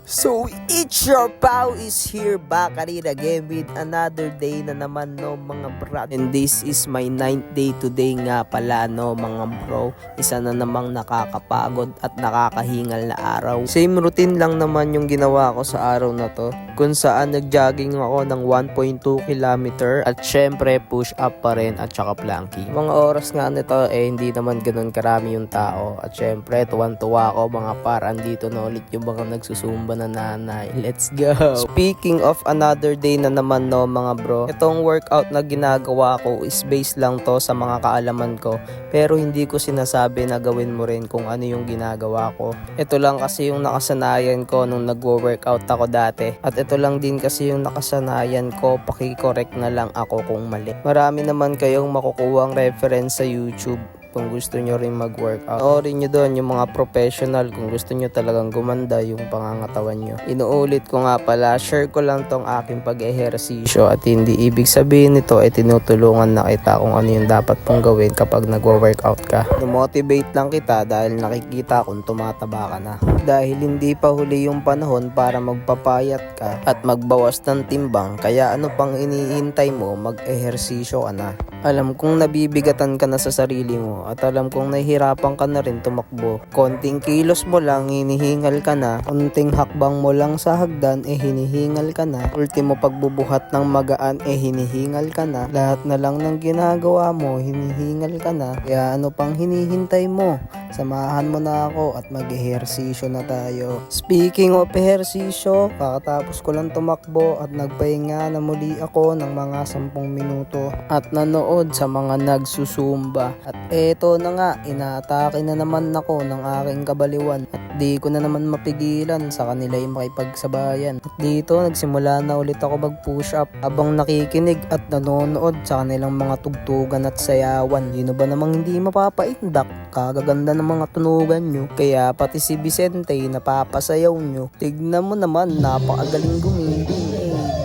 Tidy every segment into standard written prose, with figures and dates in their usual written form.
So it's your pal is here back at it again with another day na naman no mga brat. And this is my 9th day today nga pala no mga bro. Isa na namang nakakapagod at nakakahingal na araw. Same routine lang naman yung ginawa ko sa araw na to. Kung saan nag-jogging ako ng 1.2 kilometer at syempre push up pa rin at saka planking. Mga oras nga nito hindi naman ganun karami yung tao. At syempre tuwan-tuwa ako mga par, andito na ulit yung mga nagsusumba na nanay. Let's go! Speaking of another day na naman no mga bro, itong workout na ginagawa ko is based lang to sa mga kaalaman ko. Pero hindi ko sinasabi na gawin mo rin kung ano yung ginagawa ko. Ito lang kasi yung nakasanayan ko nung nagwo-workout ako dati. At ito lang din kasi yung nakasanayan ko, paki-correct na lang ako kung mali. Marami naman kayong makukuhang reference sa YouTube kung gusto nyo rin mag-workout. Orin nyo doon yung mga professional kung gusto nyo talagang gumanda yung pangangatawan nyo. Inuulit ko nga pala, share ko lang tong aking pag-ehersisyo at hindi ibig sabihin nito ay tinutulungan na kita kung ano yung dapat pong gawin kapag nagwo-workout ka. Motivate lang kita dahil nakikita kung tumataba ka na. Dahil hindi pa huli yung panahon para magpapayat ka at magbawas ng timbang, kaya ano pang iniintay mo, mag-ehersisyo ka na. Alam kong nabibigatan ka na sa sarili mo at alam kong nahihirapan ka na rin tumakbo. Konting kilos mo lang, hinihingal ka na. Konting hakbang mo lang sa hagdan, hinihingal ka na. Ultimo pagbubuhat ng magaan, hinihingal ka na. Lahat na lang ng ginagawa mo, hinihingal ka na. Kaya ano pang hinihintay mo? Samahan mo na ako at mag-ehersisyo na tayo. Speaking of ehersisyo, kakatapos ko lang tumakbo at nagpahinga na muli ako ng mga 10 minuto at nanood sa mga nagsusumba. At eto na nga, inaatake na naman ako ng aking kabaliwan at di ko na naman mapigilan sa kanila yung makipagsabayan. At dito nagsimula na ulit ako mag-push up habang nakikinig at nanonood sa kanilang mga tugtugan at sayawan. Sino ba namang hindi mapapaindak? Kagaganda ng mga tunugan nyo. Kaya pati si Vicente napapasayaw nyo. Tignan mo naman, napakagaling gumiling.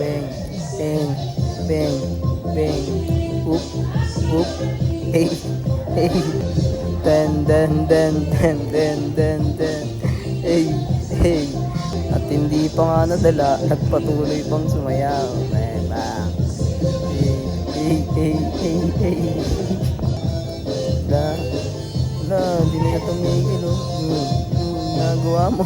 Bang, bang, bang, bang. Oop, oop, hey, hey. Den, den, den, den, den, den, den. Hey, hey. At hindi pa nga nadala, nagpatuloy pang sumayaw. Bang, bang. Hey, hey, hey, hey, hey. Hindi na tumigil nagawa mo.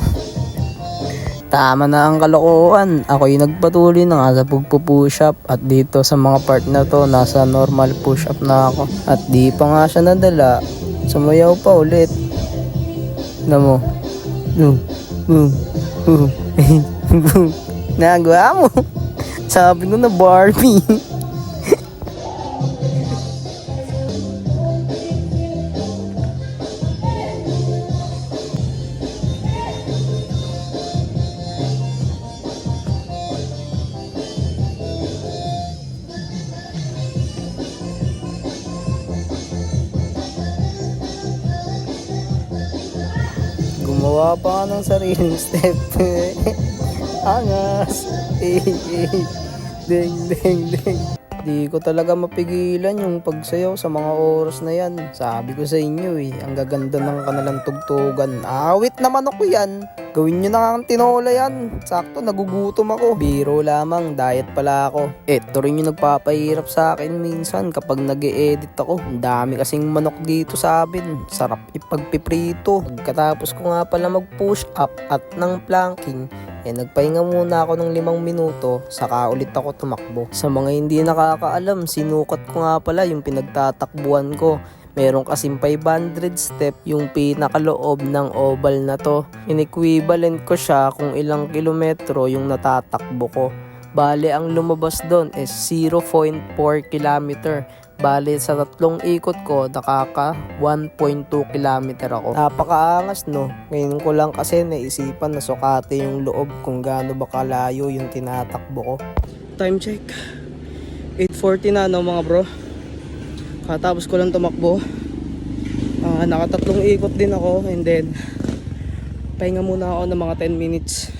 Tama na ang kalokohan. Ako'y nagpatuloy na nga sa pagpupush up. At dito sa mga part na to, nasa normal push up na ako. At di pa nga siya nadala, sumayaw pa ulit. Alam mo, nagawa mo. Sabi ko na Barbie. Gumawa pa ka ng sariling step. Angas. Ding, ding, ding. Di ko talaga mapigilan yung pagsayaw sa mga oras na yan. Sabi ko sa inyo ang gaganda ng kanilang tugtugan. Awit naman ako yan. Gawin nyo na ang tinola yan. Sakto, nagugutom ako. Biro lamang, diet pala ako. Ito rin yung nagpapahirap sa akin minsan kapag nag-e-edit ako. Ang dami kasing manok dito sa amin. Sarap ipagpiprito. Pagkatapos ko nga pala mag-push up at ng planking, nagpahinga muna ako ng 5 minuto, saka ulit ako tumakbo. Sa mga hindi nakakaalam, sinukat ko nga pala yung pinagtatakbuhan ko. Meron kasing 500 step yung pinakaloob ng oval na to. In-equivalent ko siya kung ilang kilometro yung natatakbo ko. Bale, ang lumabas doon is 0.4 kilometer. Bale, sa 3 ikot ko, nakaka 1.2 kilometer ako. Napakaangas no. Ngayon ko lang kasi naisipan na sukati yung loob kung gaano ba kalayo yung tinatakbo ko. Time check. 8:40 na no mga bro. Katapos ko lang tumakbo. Naka 3 ikot din ako and then pahinga muna ako ng mga 10 minutes.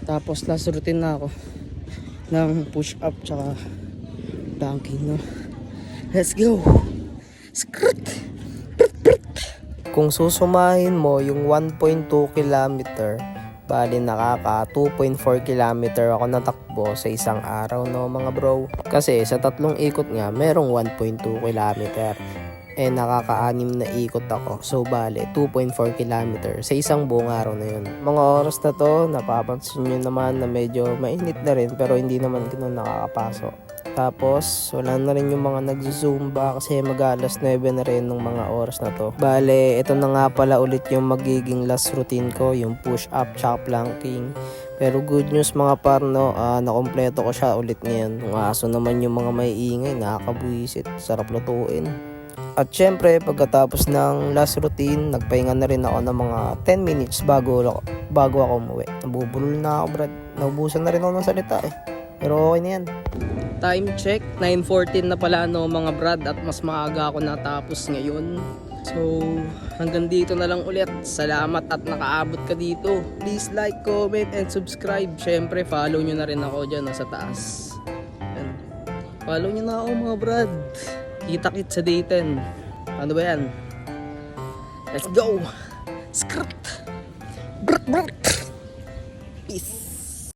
Tapos last routine na ako ng push up tsaka planking no. Let's go. Kung susumahin mo yung 1.2 kilometer Bali nakaka 2.4 kilometer ako natakbo sa isang araw no mga bro. Kasi sa tatlong ikot nga merong 1.2 kilometer. Eh nakaka-6 na ikot ako. So bali 2.4 kilometer sa isang buong araw na yun. Mga oras na to napapansin nyo naman na medyo mainit na rin pero hindi naman ganun nakakapasok. Tapos, wala na rin yung mga nagzumba kasi mag-alas 9 na rin ng mga oras na to. Bale, ito na nga pala ulit yung magiging last routine ko, yung push-up tsaka planking. Pero good news mga parno, nakompleto ko siya ulit ngayon. Yung aso naman yung mga may ingay, nakakabuisit, sarap lutuin. At syempre, pagkatapos ng last routine, nagpahinga na rin ako ng mga 10 minutes bago ako umuwi. Nabubulol na ako, brad. Naubusan na rin ako ng salita eh. Pero okay na yan. Time check, 9:14 na pala no mga brad at mas maaga ako natapos ngayon. So hanggang dito na lang ulit. Salamat at nakaabot ka dito. Please like, comment and subscribe. Syempre follow nyo na rin ako dyan sa taas. Yan. Follow nyo na ako mga brad. Kita-kit sa day 10. Ano ba yan? Let's go! Skrrt! Brrt brrt! Peace!